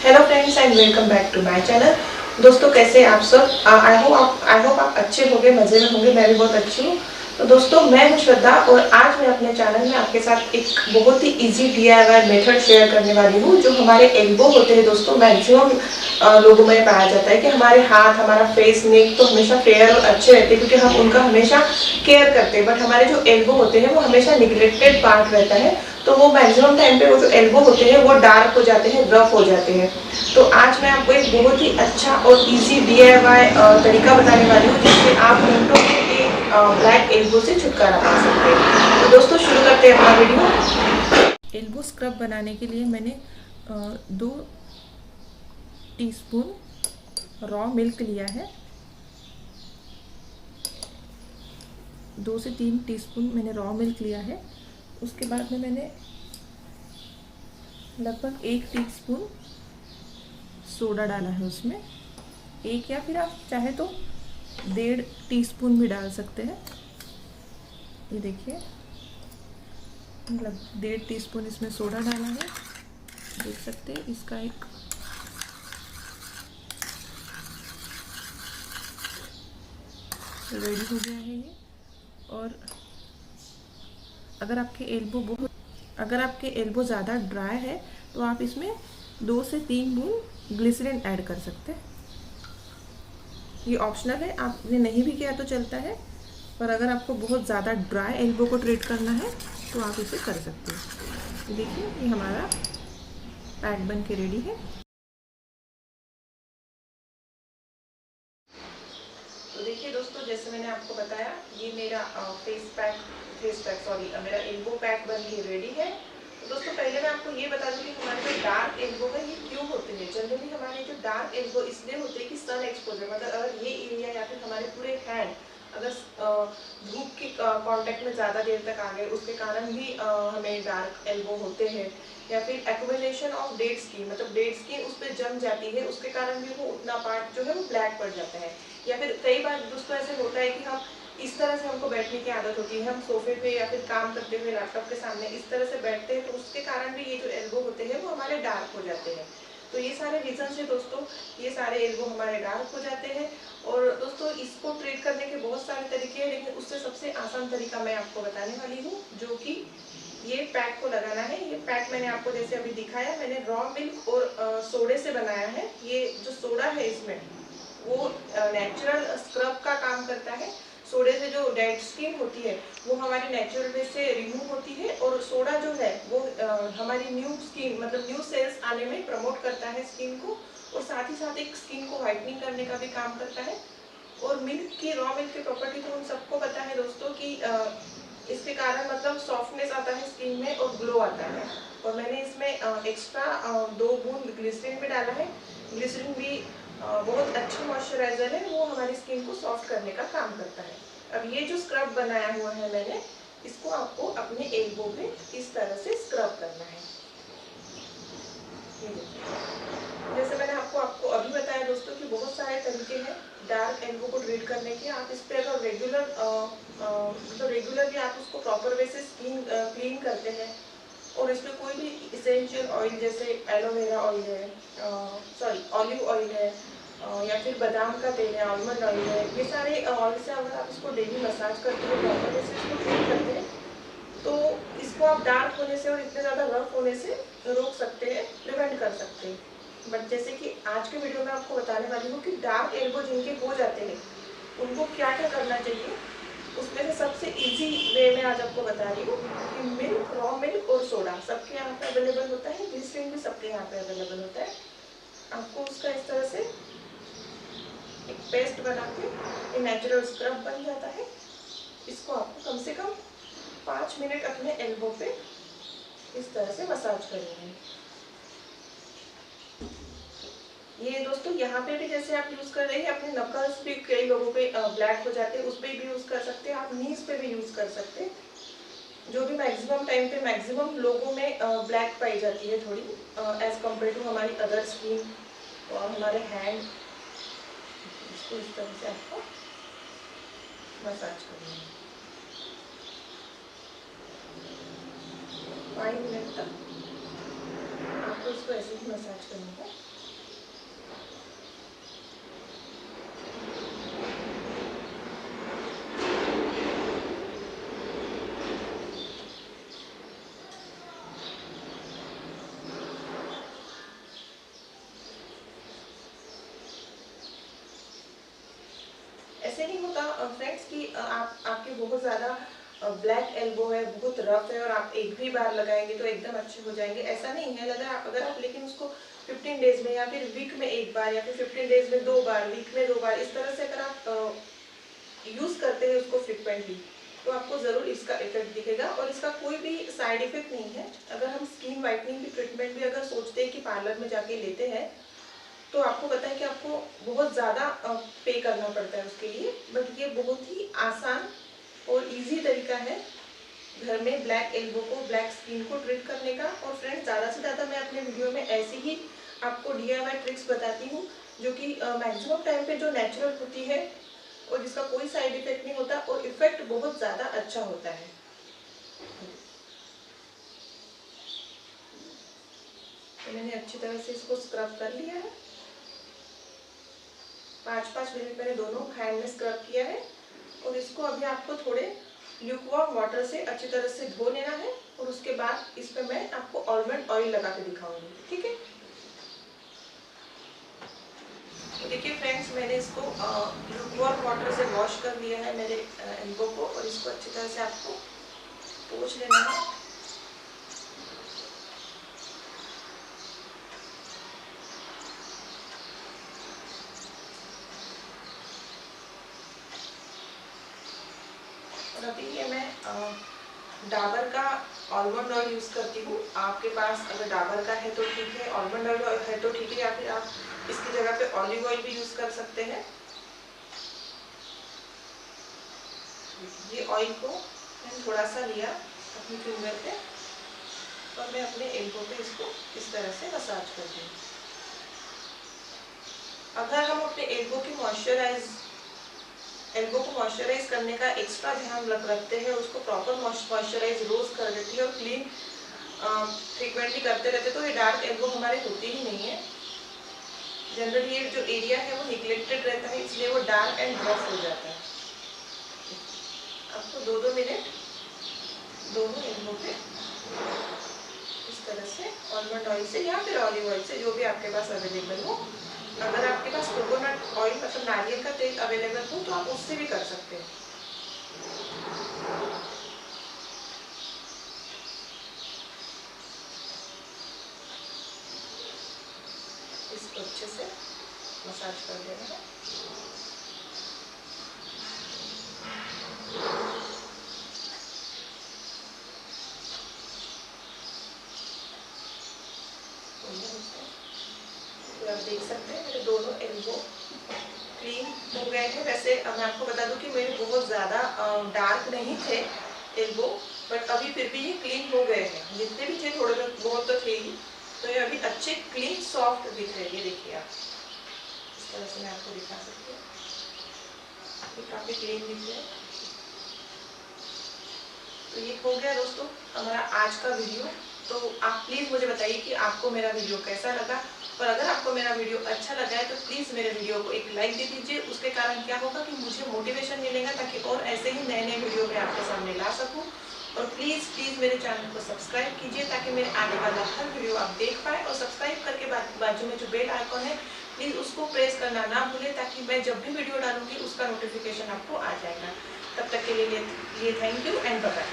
Hello friends and welcome back to my channel. दोस्तों कैसे हैं आप सब? आई होप आप अच्छे होंगे, मज़े में होंगे। मैं भी बहुत अच्छी हूँ। तो दोस्तों मैं हूँ श्रद्धा और आज मैं अपने चैनल में आपके साथ एक बहुत ही इजी DIY मेथड शेयर करने वाली हूँ जो हमारे एल्बो होते हैं। दोस्तों मैक्सिमम लोगों में पाया जाता है कि हमारे हाथ, हमारा फेस, नेक तो हमेशा फेयर और अच्छे रहते हैं क्योंकि हम उनका हमेशा केयर करते हैं। बट हमारे जो एल्बो होते हैं वो हमेशा निगलेक्टेड पार्ट रहता है। तो वो मैक्सिमम टाइम पे वो जो एल्बो होते हैं वो डार्क हो जाते हैं, रफ हो जाते हैं। तो आज मैं आपको एक बहुत ही अच्छा और इजी DIY तरीका बताने वाली हूँ जिससे आप मिनटों में एक ब्लैक एल्बो से छुटकारा पा सकते हैं। तो दोस्तों शुरू करते हैं अपना वीडियो। एल्बो स्क्रब बनाने के लिए मैंने 2 टीस्पून रॉ मिल्क लिया है। 2 से 3 टीस्पून मैंने रॉ मिल्क लिया है। उसके बाद में मैंने लगभग 1 टीस्पून सोडा डाला है उसमें। एक या फिर आप चाहे तो 1.5 टीस्पून भी डाल सकते हैं। ये देखिए, मतलब 1.5 टीस्पून इसमें सोडा डाला है। देख सकते हैं इसका एक रेडी हो गया है ये। और अगर आपके एल्बो ज़्यादा ड्राई है तो आप इसमें 2 से 3 बूंद ग्लिसरीन ऐड कर सकते हैं। ये ऑप्शनल है, आपने नहीं भी किया तो चलता है। पर अगर आपको बहुत ज़्यादा ड्राई एल्बो को ट्रीट करना है तो आप इसे कर सकते हैं। देखिए ये हमारा पैक बन के रेडी है। तो देखिए दोस्तों, जैसे मैंने आपको बताया ये मेरा मेरा एल्बो पैक बन के रेडी है। तो दोस्तों पहले मैं आपको ये बता दूं कि हमारे जो डार्क एल्बो है ये क्यों होते हैं। जनरली हमारे जो डार्क एल्बो इसलिए होते हैं कि सन एक्सपोजर, मतलब अगर ये एरिया या फिर हमारे पूरे हैंड अगर धूप के कांटेक्ट में ज़्यादा देर तक आ गए उसके कारण भी हमें डार्क एल्बो होते हैं। या फिर एक्यूमुलेशन ऑफ डेड स्किन, मतलब डेड स्किन उस पर जम जाती है, उसके कारण भी वो उतना पार्ट जो है वो ब्लैक पड़ जाता है। या फिर कई बार दोस्तों ऐसे होता है कि हम इस तरह से हमको बैठने की आदत होती है, हम सोफे पे या फिर काम करते हुए लैपटॉप के सामने इस तरह से बैठते हैं, तो उसके कारण भी ये जो एल्बो होते हैं वो हमारे डार्क हो जाते हैं। तो ये सारे रीजन है दोस्तों, ये सारे एल्बो हमारे डार्क हो जाते हैं। और दोस्तों इसको ट्रीट करने के बहुत सारे तरीके हैं, लेकिन उससे सबसे आसान तरीका मैं आपको बताने वाली हूँ, जो कि ये पैक को लगाना है। ये पैक मैंने आपको जैसे अभी दिखाया, मैंने रॉ मिल्क और सोडे से बनाया है। ये जो सोडा है इसमें वो नेचुरल स्क्रब का काम करता है। सोडे से जो डेड स्किन होती है वो हमारी नेचुरल वे से रिमूव होती है, और सोडा जो है वो हमारी न्यू स्किन, मतलब न्यू सेल्स आने में प्रमोट करता है स्किन को, और साथ ही साथ एक स्किन को व्हाइटनिंग करने का भी काम करता है। और मिल्क की, रॉ मिल्क की प्रॉपर्टी तो उन सबको पता है दोस्तों कि इसके कारण मतलब सॉफ्टनेस आता है स्किन में और ग्लो आता है। और मैंने इसमें एक्स्ट्रा 2 बूंद ग्लिसरीन भी डाला है। ग्लिसरीन भी बहुत अच्छा मॉइस्चराइजर है, वो हमारी स्किन को सॉफ्ट करने का काम करता है। अब ये जो स्क्रब बनाया हुआ है मैंने, इसको आपको अपने एल्बो पे इस तरह से स्क्रब करना है। जैसे मैंने आपको अभी बताया दोस्तों कि बहुत सारे तरीके हैं डार्क एल्बो को ट्रीट करने के। आप इस पे अगर रेगुलरली आप उसको प्रॉपर वे से स्किन क्लीन करते हैं, और इसमें कोई भी इसेंशियल ऑयल जैसे एलोवेरा ऑयल है, ऑलिव ऑयल है, या फिर बादाम का तेल है, आलमंड ऑयल है, ये सारे ऑयल से अगर आप इसको डेली मसाज करते हो, प्रॉपर वे से इसको क्लीन करते हैं, तो इसको आप डार्क होने से और इतने ज़्यादा रफ होने से रोक सकते हैं, प्रिवेंट कर सकते हैं। बट जैसे कि आज के वीडियो में आपको बताने वाली हूँ कि डार्क एल्बो जिनके हो जाते हैं उनको क्या क्या करना चाहिए, उसमें से सबसे इजी वे में आज आपको बता रही हूँ कि मिल्क, रॉ मिल्क और सोडा सबके यहाँ पे अवेलेबल होता है। ग्लिसरीन भी सबके यहाँ पे अवेलेबल होता है। आपको उसका इस तरह से एक पेस्ट बना के ये नेचुरल स्क्रब बन जाता है। इसको आपको कम से कम 5 मिनट अपने एल्बो पे इस तरह से मसाज करेंगे। ये दोस्तों यहाँ पे भी जैसे आप यूज कर रहे हैं, अपने नकल्स भी कई लोगों पे ब्लैक हो जाते हैं, उस पर भी यूज कर सकते हैं, आप नीज पे भी यूज कर सकते हैं। जो भी मैक्सिमम टाइम पे मैक्सिमम लोगों में ब्लैक पाई जाती है थोड़ी एज कम्पेयर टू हमारी अदर स्किन और हमारे हैंड। इसको इस तरह से आपको मसाज करना है 5 मिनट तक। आपको इसको ऐसे ही मसाज करना है। ऐसे नहीं होता फ्रेंड्स कि आपके बहुत ज़्यादा ब्लैक एल्बो है, बहुत रफ है और आप एक भी बार लगाएंगे तो एकदम अच्छे हो जाएंगे, ऐसा नहीं है। अगर आप लेकिन उसको 15 डेज में या फिर वीक में एक बार या फिर 15 डेज में 2 बार, वीक में 2 बार, इस तरह से अगर आप यूज़ करते हैं उसको फ्रिक्वेंटली, तो आपको ज़रूर इसका इफेक्ट दिखेगा। और इसका कोई भी साइड इफेक्ट नहीं है। अगर हम स्किन वाइटनिंग की ट्रीटमेंट भी अगर सोचते हैं कि पार्लर में जाके लेते हैं, तो आपको पता है कि आपको बहुत ज़्यादा पे करना पड़ता है उसके लिए, बट ये बहुत ही आसान और इजी तरीका है घर में ब्लैक एल्बो को, ब्लैक स्किन को ट्रीट करने का। और फ्रेंड्स, ज़्यादा से ज़्यादा मैं अपने वीडियो में ऐसी ही आपको DIY ट्रिक्स बताती हूँ जो कि मैक्सिमम टाइम पे जो नेचुरल होती है और जिसका कोई साइड इफेक्ट नहीं होता और इफेक्ट बहुत ज़्यादा अच्छा होता है। तो मैंने अच्छी तरह से इसको स्क्रब कर लिया है। 5-5 मिनट मैंने दोनों हैंड में स्क्रब किया है और इसको अभी आपको थोड़े ल्यूकवार्म वाटर से अच्छी तरह से धो लेना है और उसके बाद इस पे मैं आपको आलमंड ऑयल लगा के दिखाऊंगी, ठीक है। तो देखिए फ्रेंड्स, मैंने इसको ल्यूकवार्म वाटर से वॉश कर लिया है मेरे एल्बो को, और इसको अच्छी तरह से आपको पोंछ लेना है। और अभी ये मैं डाबर का आलमंड ऑयल यूज़ करती हूँ। आपके पास अगर डाबर का है तो ठीक है, आलमंड ऑयल है तो ठीक है, या फिर आप इसकी जगह पे ऑलिव ऑयल भी यूज़ कर सकते हैं। ये ऑयल को मैंने थोड़ा सा लिया अपनी फिंगर पे और मैं अपने एल्बो पे इसको इस तरह से मसाज करती हूँ। अगर हम अपने एल्बो को मॉइस्चराइज करने का एक्स्ट्रा ध्यान रखते हैं, उसको प्रॉपर मॉइस्चराइज रोज कर देते हैं और क्लीन फ्रीक्वेंटली करते रहते, तो ये डार्क एल्बो हमारे होते ही नहीं है। जनरली ये जो एरिया है वो निगलेक्टेड रहता है, इसलिए वो डार्क एंड रफ हो जाता है। आपको 2-2 मिनट दोनों एल्बो पे इस तरह से आलमंड ऑयल से या फिर ऑलिव ऑयल से, जो भी आपके पास अवेलेबल हो। अगर आपके पास कोकोनट ऑयल मतलब नारियल का तेल अवेलेबल हो तो आप उससे भी कर सकते हैं। इसको अच्छे से मसाज कर देना है। तो आप देख सकते हैं मेरे दोनों एल्बो क्लीन हो गए हैं। वैसे मैं आपको बता दूं कि मेरे बहुत ज़्यादा डार्क नहीं थे एल्बो, बट अभी फिर भी ये क्लीन हो गए हैं। जितने भी थे थोड़े बहुत तो थे ही, तो ये अभी अच्छे क्लीन सॉफ्ट दिख रहे हैं। ये देखिए आप, इस तरह से मैं आपको दिखा सकती हूँ, ये काफ़ी क्लीन दिख रहे हैं। तो ये हो गया दोस्तों हमारा आज का वीडियो। तो आप प्लीज़ मुझे बताइए कि आपको मेरा वीडियो कैसा लगा, और अगर आपको मेरा वीडियो अच्छा लगा है तो प्लीज़ मेरे वीडियो को एक लाइक दे दीजिए। उसके कारण क्या होगा कि मुझे मोटिवेशन मिलेगा, ताकि और ऐसे ही नए नए वीडियो मैं आपके सामने ला सकूं। और प्लीज़ मेरे चैनल को सब्सक्राइब कीजिए, ताकि मेरे आने वाला हर वीडियो आप देख पाए। और सब्सक्राइब करके बाजू में जो बेल आइकॉन है, प्लीज़ उसको प्रेस करना ना भूलें, ताकि मैं जब भी वीडियो डालूंगी उसका नोटिफिकेशन आपको आ जाएगा। तब तक के लिए thank you and bye bye.